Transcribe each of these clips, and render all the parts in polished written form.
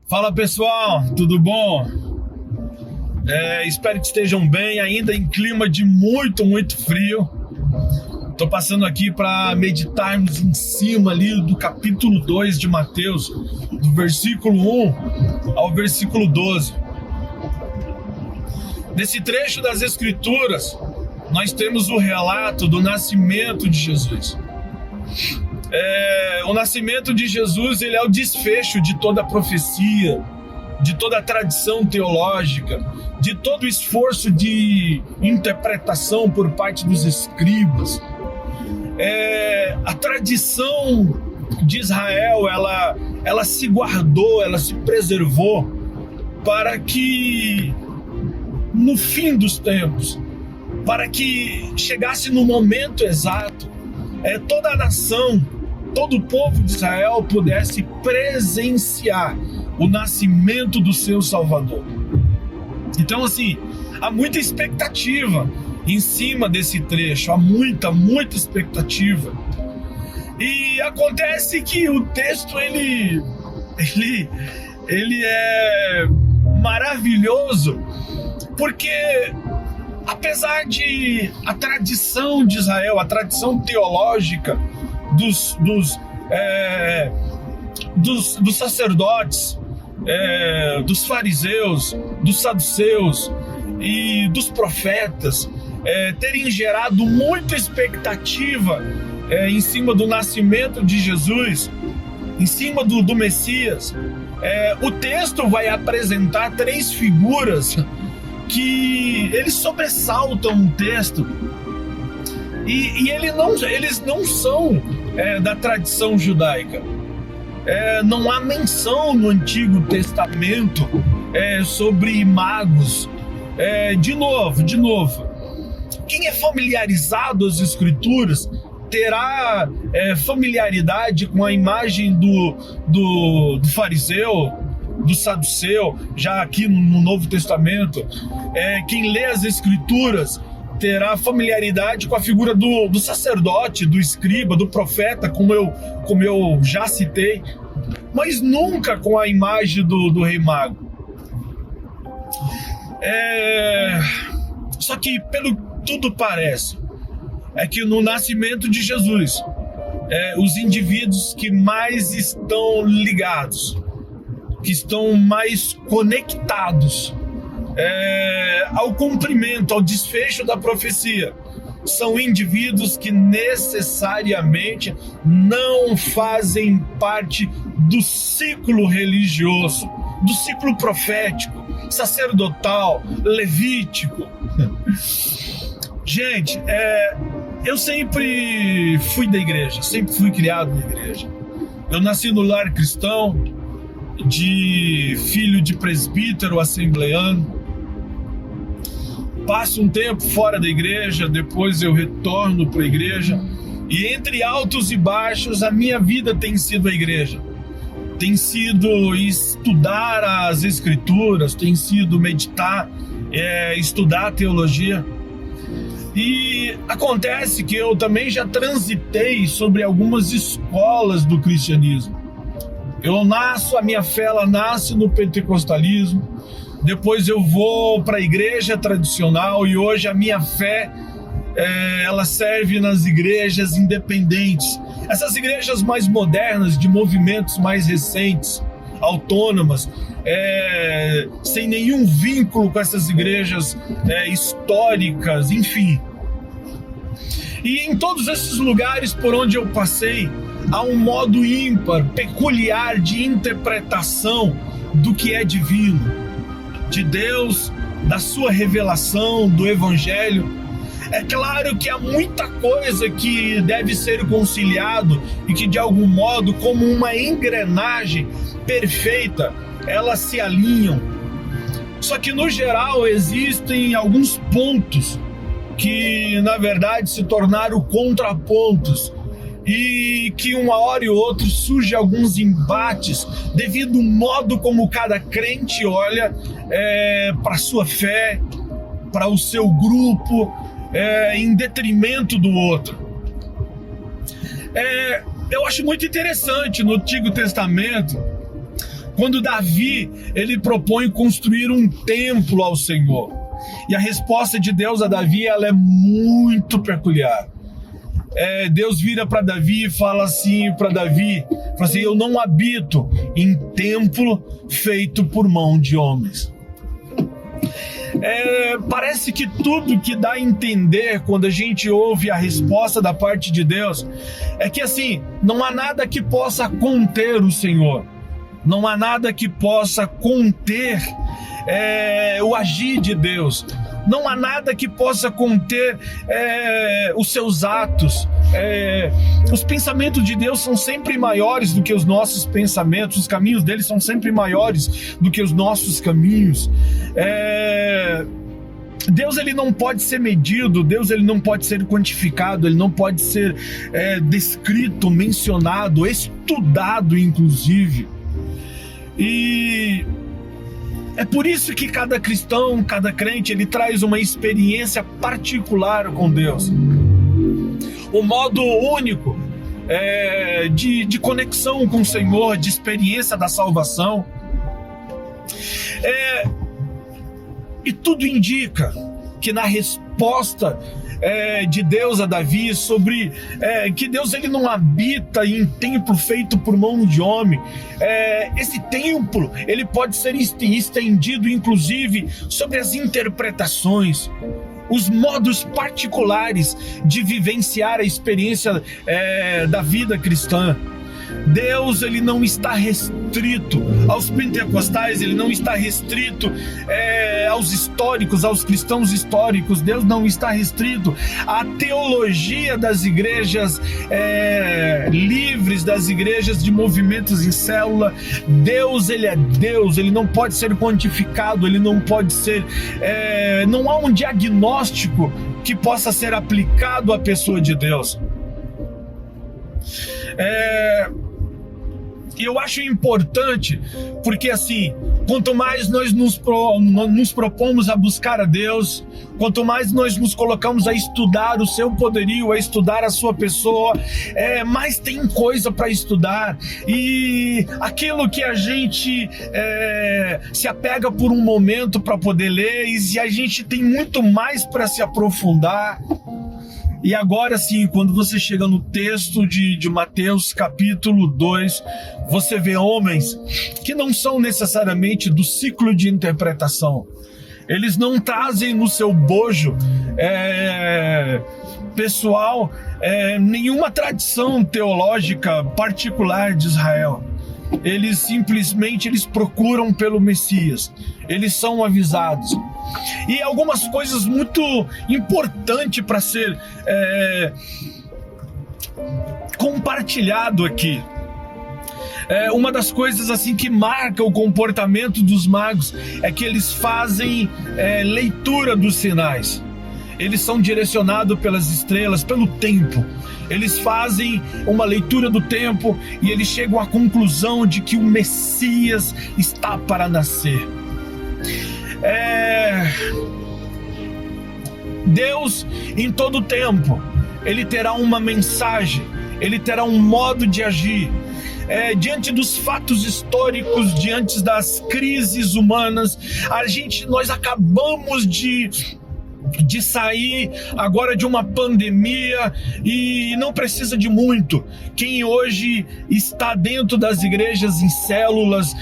Fala pessoal, tudo bom? Espero que estejam bem, ainda em clima de muito frio. Estou passando aqui para meditarmos em cima ali do capítulo 2 de Mateus, do versículo 1 ao versículo 12. Nesse trecho das Escrituras, nós temos o relato do nascimento de Jesus. O nascimento de Jesus, ele é o desfecho de toda a profecia, de toda a tradição teológica, de todo o esforço de interpretação por parte dos escribas. A tradição de Israel, ela se guardou, ela se preservou para que no fim dos tempos, para que chegasse no momento exato, toda a nação, todo o povo de Israel pudesse presenciar o nascimento do seu Salvador. Então, assim, há muita expectativa em cima desse trecho, há muita expectativa. E acontece que o texto, ele é maravilhoso, porque apesar de a tradição de Israel, a tradição teológica dos sacerdotes, dos fariseus, dos saduceus e dos profetas terem gerado muita expectativa em cima do nascimento de Jesus, em cima do Messias, o texto vai apresentar três figuras que eles sobressaltam o texto e eles não são da tradição judaica. Não há menção no Antigo Testamento sobre magos. De novo, quem é familiarizado às Escrituras terá familiaridade com a imagem do fariseu, do saduceu, já aqui no Novo Testamento. Quem lê as Escrituras terá familiaridade com a figura do sacerdote, do escriba, do profeta, como eu já citei, mas nunca com a imagem do rei mago. Só que, pelo tudo parece, que no nascimento de Jesus, os indivíduos que mais estão ligados, que estão mais conectados ao cumprimento, ao desfecho da profecia, são indivíduos que necessariamente não fazem parte do ciclo religioso, do ciclo profético, sacerdotal, levítico. Gente, eu sempre fui da igreja, sempre fui criado na igreja. Eu nasci no lar cristão, de filho de presbítero assembleano. Passo um tempo fora da igreja, depois eu retorno para a igreja, e entre altos e baixos a minha vida tem sido a igreja. Tem sido estudar as Escrituras, tem sido meditar, estudar a teologia. E acontece que eu também já transitei sobre algumas escolas do cristianismo. A minha fé ela nasce no pentecostalismo, depois eu vou para a igreja tradicional e hoje a minha fé ela serve nas igrejas independentes. Essas igrejas mais modernas, de movimentos mais recentes, autônomas, sem nenhum vínculo com essas igrejas históricas, enfim. E em todos esses lugares por onde eu passei, há um modo ímpar, peculiar de interpretação do que é divino, de Deus, da sua revelação, do Evangelho. É claro que há muita coisa que deve ser conciliado e que de algum modo, como uma engrenagem perfeita, elas se alinham. Só que no geral existem alguns pontos que na verdade se tornaram contrapontos e que uma hora e outra surgem alguns embates devido ao modo como cada crente olha para a sua fé, para o seu grupo, em detrimento do outro. Eu acho muito interessante no Antigo Testamento Quando Davi, ele propõe construir um templo ao Senhor. E a resposta de Deus a Davi, ela é muito peculiar. Deus vira para Davi e fala assim para Davi, eu não habito em templo feito por mão de homens. Parece que tudo que dá a entender quando a gente ouve a resposta da parte de Deus é que assim, não há nada que possa conter o Senhor, não há nada que possa conter o agir de Deus, não há nada que possa conter os seus atos. Os pensamentos de Deus são sempre maiores do que os nossos pensamentos, os caminhos dele são sempre maiores do que os nossos caminhos. Deus, ele não pode ser medido, Deus, ele não pode ser quantificado, ele não pode ser descrito, mencionado, estudado inclusive. E é por isso que cada cristão, cada crente, ele traz uma experiência particular com Deus. O modo único de conexão com o Senhor, de experiência da salvação. E tudo indica que na resposta de Deus a Davi sobre que Deus, ele não habita em templo feito por mão de homem. Esse templo, ele pode ser estendido inclusive sobre as interpretações, os modos particulares de vivenciar a experiência da vida cristã. Deus, ele não está restrito aos pentecostais, ele não está restrito aos históricos, aos cristãos históricos. Deus não está restrito à teologia das igrejas livres, das igrejas de movimentos em célula. Deus, ele é Deus, ele não pode ser quantificado, ele não pode ser... não há um diagnóstico que possa ser aplicado à pessoa de Deus. Eu acho importante, porque assim, quanto mais nós nos propomos a buscar a Deus, quanto mais nós nos colocamos a estudar o seu poderio, a estudar a sua pessoa, mais tem coisa para estudar. E aquilo que a gente se apega por um momento para poder ler, e a gente tem muito mais para se aprofundar. E agora sim, quando você chega no texto de Mateus capítulo 2, você vê homens que não são necessariamente do ciclo de interpretação. Eles não trazem no seu bojo pessoal nenhuma tradição teológica particular de Israel. Eles simplesmente procuram pelo Messias. Eles são avisados. E algumas coisas muito importantes para ser compartilhado aqui. Uma das coisas assim que marca o comportamento dos magos é que eles fazem leitura dos sinais. Eles são direcionados pelas estrelas, pelo tempo. Eles fazem uma leitura do tempo e eles chegam à conclusão de que o Messias está para nascer. Deus, em todo tempo, ele terá uma mensagem, ele terá um modo de agir. Diante dos fatos históricos, diante das crises humanas, nós acabamos de sair agora de uma pandemia e não precisa de muito. Quem hoje está dentro das igrejas em células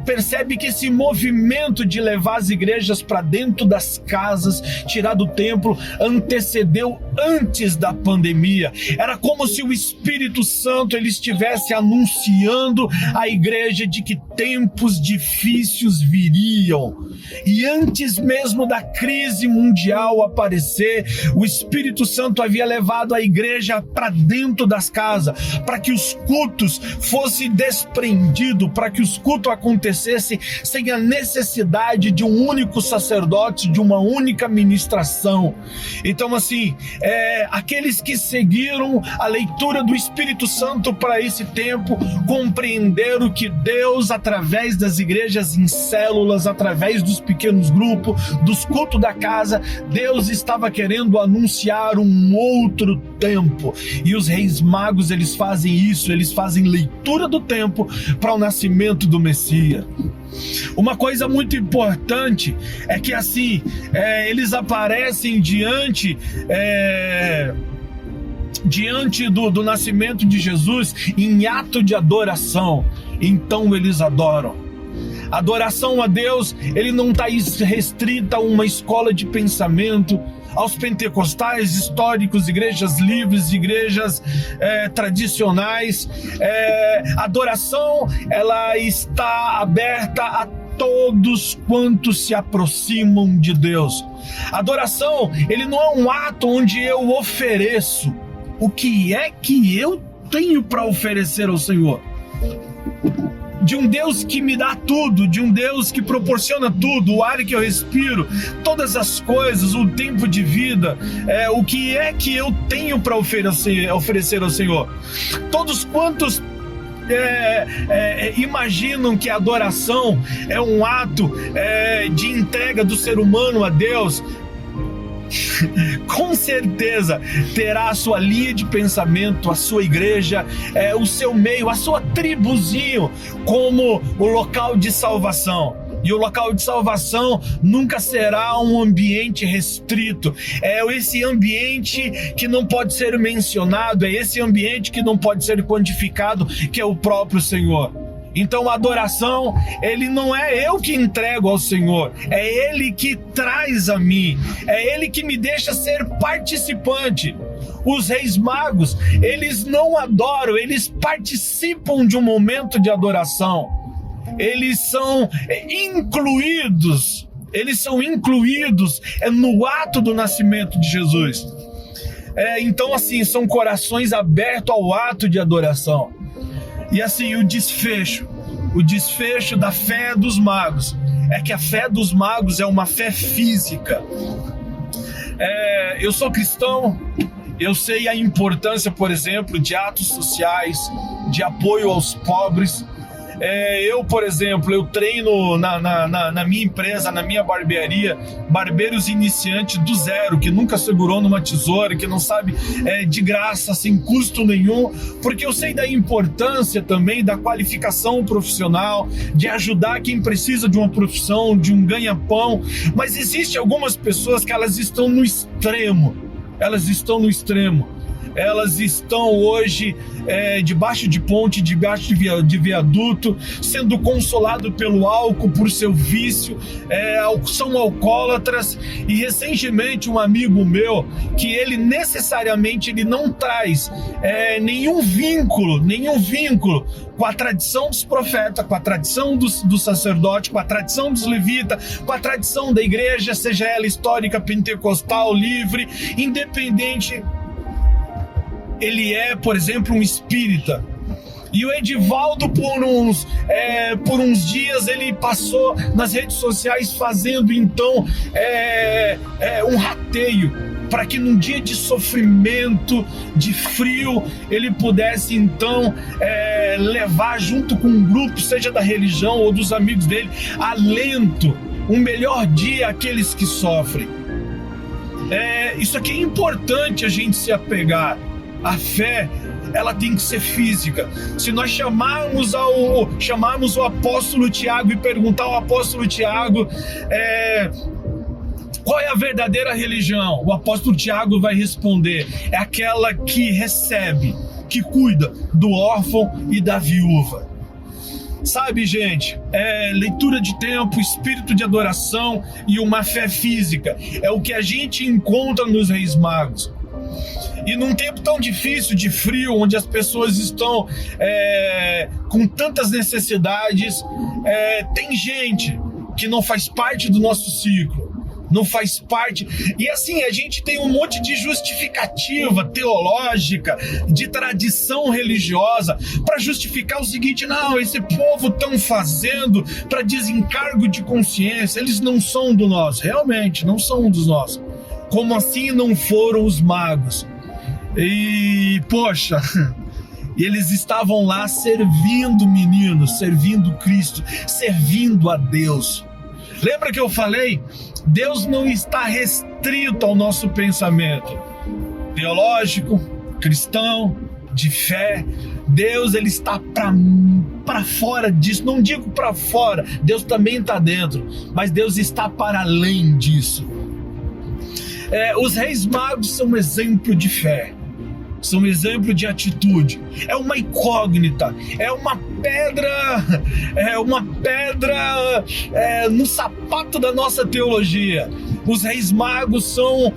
percebe que esse movimento de levar as igrejas para dentro das casas, tirar do templo, antecedeu antes da pandemia. Era como se o Espírito Santo ele estivesse anunciando à igreja de que tempos difíceis viriam. E antes mesmo da crise mundial aparecer, o Espírito Santo havia levado a igreja para dentro das casas, para que os cultos fossem desprendidos, para que os cultos acontecessem sem a necessidade de um único sacerdote, de uma única ministração. Então assim, aqueles que seguiram a leitura do Espírito Santo para esse tempo, compreenderam que Deus, através das igrejas em células, através dos pequenos grupos, dos cultos da casa, Deus estava querendo anunciar um outro tempo. E os reis magos, eles fazem isso, eles fazem leitura do tempo para o nascimento do Messias. Uma coisa muito importante é que assim, eles aparecem diante do nascimento de Jesus em ato de adoração. Então eles adoram. Adoração a Deus, ele não está restrita a uma escola de pensamento, aos pentecostais históricos, igrejas livres, igrejas tradicionais. Adoração, ela está aberta a todos quantos se aproximam de Deus. Adoração, ele não é um ato onde eu ofereço. O que é que eu tenho para oferecer ao Senhor? De um Deus que me dá tudo, de um Deus que proporciona tudo, o ar que eu respiro, todas as coisas, o tempo de vida. O que é que eu tenho para oferecer ao Senhor? Todos quantos imaginam que a adoração é um ato de entrega do ser humano a Deus, com certeza terá a sua linha de pensamento, a sua igreja, o seu meio, a sua tribuzinho como o local de salvação. E o local de salvação nunca será um ambiente restrito. É esse ambiente que não pode ser mencionado, é esse ambiente que não pode ser quantificado, que é o próprio Senhor. Então a adoração, ele não é eu que entrego ao Senhor, é Ele que traz a mim, é Ele que me deixa ser participante. Os reis magos, eles não adoram, eles participam de um momento de adoração. Eles são incluídos no ato do nascimento de Jesus. Então assim, são corações abertos ao ato de adoração. E assim, o desfecho da fé dos magos é que a fé dos magos é uma fé física. Eu sou cristão, eu sei a importância, por exemplo, de atos sociais, de apoio aos pobres. Eu, por exemplo, eu treino na minha empresa, na minha barbearia, barbeiros iniciantes do zero, que nunca segurou numa tesoura, que não sabe de graça, sem custo nenhum, porque eu sei da importância também da qualificação profissional, de ajudar quem precisa de uma profissão, de um ganha-pão. Mas existem algumas pessoas que elas estão no extremo, elas estão hoje debaixo de ponte, debaixo de viaduto, sendo consolado pelo álcool, por seu vício, são alcoólatras. E recentemente um amigo meu, que ele necessariamente ele não traz nenhum vínculo com a tradição dos profetas, com a tradição do sacerdote, com a tradição dos levitas, com a tradição da igreja, seja ela histórica, pentecostal, livre, independente. Ele é, por exemplo, um espírita. E o Edivaldo, por uns dias, ele passou nas redes sociais fazendo, então, um rateio, para que num dia de sofrimento, de frio, ele pudesse, então, levar junto com um grupo, seja da religião ou dos amigos dele, alento, um melhor dia àqueles que sofrem. Isso aqui é importante a gente se apegar. A fé, ela tem que ser física. Se nós chamarmos o apóstolo Tiago e perguntar ao apóstolo Tiago qual é a verdadeira religião, o apóstolo Tiago vai responder: é aquela que recebe, que cuida do órfão e da viúva. Sabe, gente, leitura de tempo, espírito de adoração e uma fé física é o que a gente encontra nos reis magos. E num tempo tão difícil de frio, onde as pessoas estão com tantas necessidades, tem gente que não faz parte do nosso ciclo, não faz parte. E assim, a gente tem um monte de justificativa teológica, de tradição religiosa, para justificar o seguinte: não, esse povo estão fazendo para desencargo de consciência, eles não são do nosso. Realmente, não são dos nossos. Como assim não foram os magos? E, poxa, eles estavam lá servindo meninos, servindo Cristo, servindo a Deus. Lembra que eu falei Deus não está restrito ao nosso pensamento teológico, cristão, de fé. Deus, ele está para fora disso. Não digo para fora, Deus também está dentro, mas Deus está para além disso. Os reis magos são um exemplo de fé, são um exemplo de atitude. É uma incógnita, é uma pedra no sapato da nossa teologia. Os reis magos são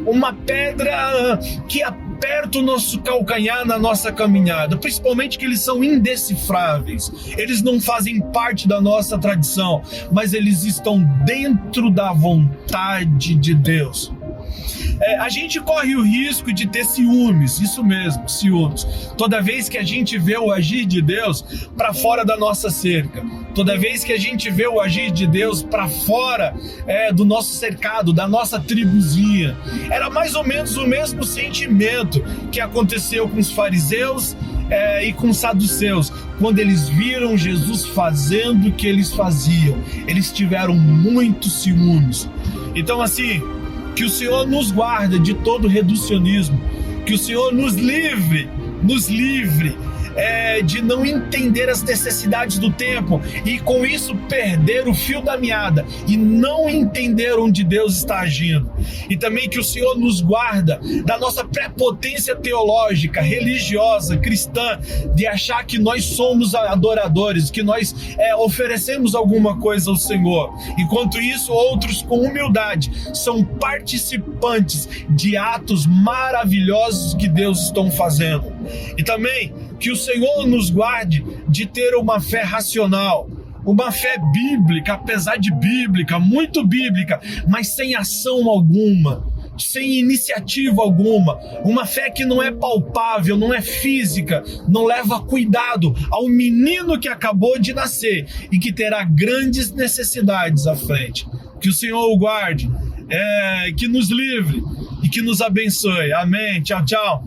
uma pedra que aperta o nosso calcanhar na nossa caminhada, principalmente que eles são indecifráveis. Eles não fazem parte da nossa tradição, mas eles estão dentro da vontade de Deus. A gente corre o risco de ter ciúmes, isso mesmo, ciúmes. Toda vez que a gente vê o agir de Deus para fora da nossa cerca, toda vez que a gente vê o agir de Deus para fora do nosso cercado, da nossa tribuzinha. Era mais ou menos o mesmo sentimento que aconteceu com os fariseus e com os saduceus, quando eles viram Jesus fazendo o que eles faziam. Eles tiveram muitos ciúmes. Então, assim, que o Senhor nos guarde de todo reducionismo, que o Senhor nos livre de não entender as necessidades do tempo e com isso perder o fio da meada e não entender onde Deus está agindo. E também que o Senhor nos guarda da nossa prepotência teológica, religiosa, cristã, de achar que nós somos adoradores, que nós oferecemos alguma coisa ao Senhor. Enquanto isso, outros com humildade são participantes de atos maravilhosos que Deus está fazendo. E também que o Senhor nos guarde de ter uma fé racional, uma fé bíblica, apesar de bíblica, muito bíblica, mas sem ação alguma, sem iniciativa alguma, uma fé que não é palpável, não é física, não leva cuidado ao menino que acabou de nascer e que terá grandes necessidades à frente. Que o Senhor o guarde, que nos livre e que nos abençoe. Amém. Tchau, tchau.